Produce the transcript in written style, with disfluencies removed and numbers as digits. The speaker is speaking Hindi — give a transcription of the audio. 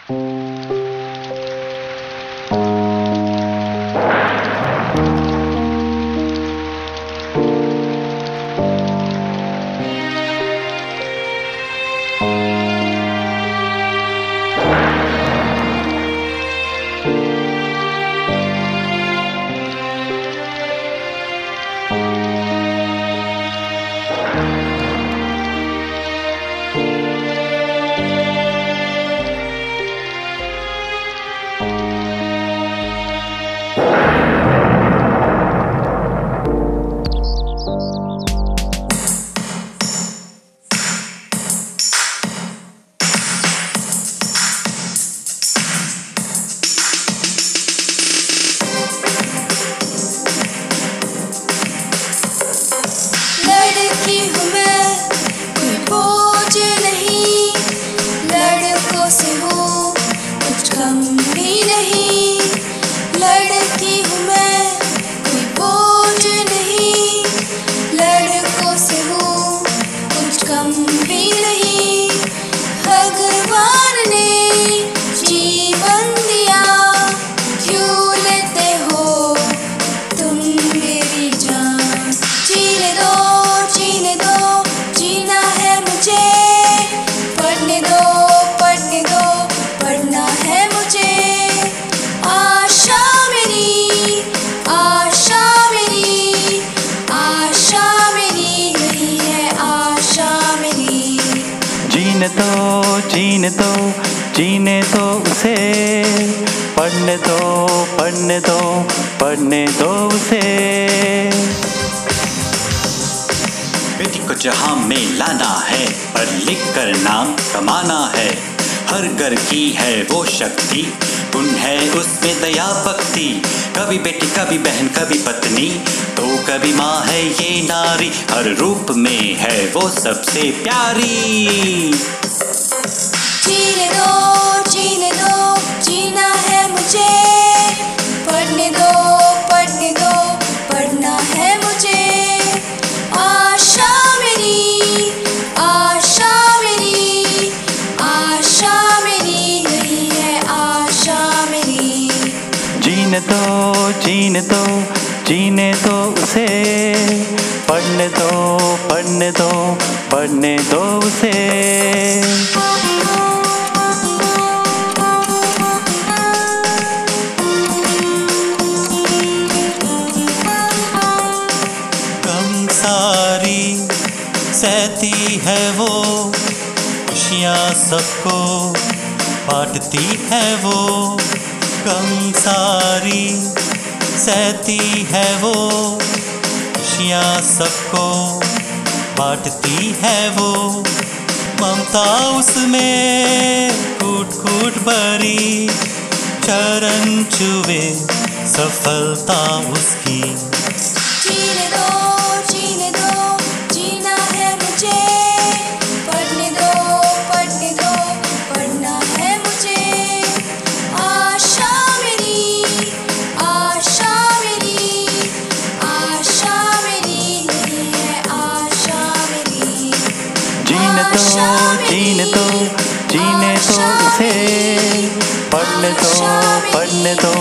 लड़की हूँ मैं, कोई बोझ नहीं, लड़कों से हूँ कुछ कम भी नहीं। लड़की हूँ मैं, कोई बोझ नहीं, लड़कों से हूँ कुछ कम भी नहीं। भगवान ने जीवन दिया, क्यों लेते हो तुम मेरी जान। जीने दो, जीने दो, जीना है मुझे, पढ़ने दो, पढ़ने दो, पढ़ना है मुझे। आशा मेरी, आशा मेरी, आशा मेरी नहीं है आशा मेरी। जीने दो, जीने दो, जीने दो उसे, पढ़ने दो, पढ़ने दो, पढ़ने दो उसे। बेटी को जहां में लाना है, पढ़ लिख कर नाम कमाना है। हर घर की है वो शक्ति, गुण है उसमें दया भक्ति। कभी बेटी, कभी बहन, कभी पत्नी, तो कभी माँ है ये नारी। हर रूप में है वो सबसे प्यारी। जीने दो, जीने दो, जीना है मुझे, पढ़ने दो, पढ़ने दो, पढ़ना है मुझे। आशा मेरी, आशा मेरी, आशा मेरी नहीं है आशा मेरी। जीने दो, जीने दो, जीने दो उसे, पढ़ने दो, पढ़ने दो, पढ़ने दो उसे। गम सारी सहती है वो, खुशियाँ सबको बांटती है वो। गम सारी सहती है वो, खुशियाँ सबको बांटती है वो। ममता उसमें कूट कूट भरी, चरण छुए सफलता उसकी। जीने दो, जीने दो, जीना है मुझे, पढ़ने दो, पढ़ने दो, पढ़ना है मुझे। आशा मेरी, आशा मेरी, आशा मेरी नहीं है आशा मेरी। जीने दो, जीने दो, जीने दो उसे, पढ़ने दो, पढ़ने दो,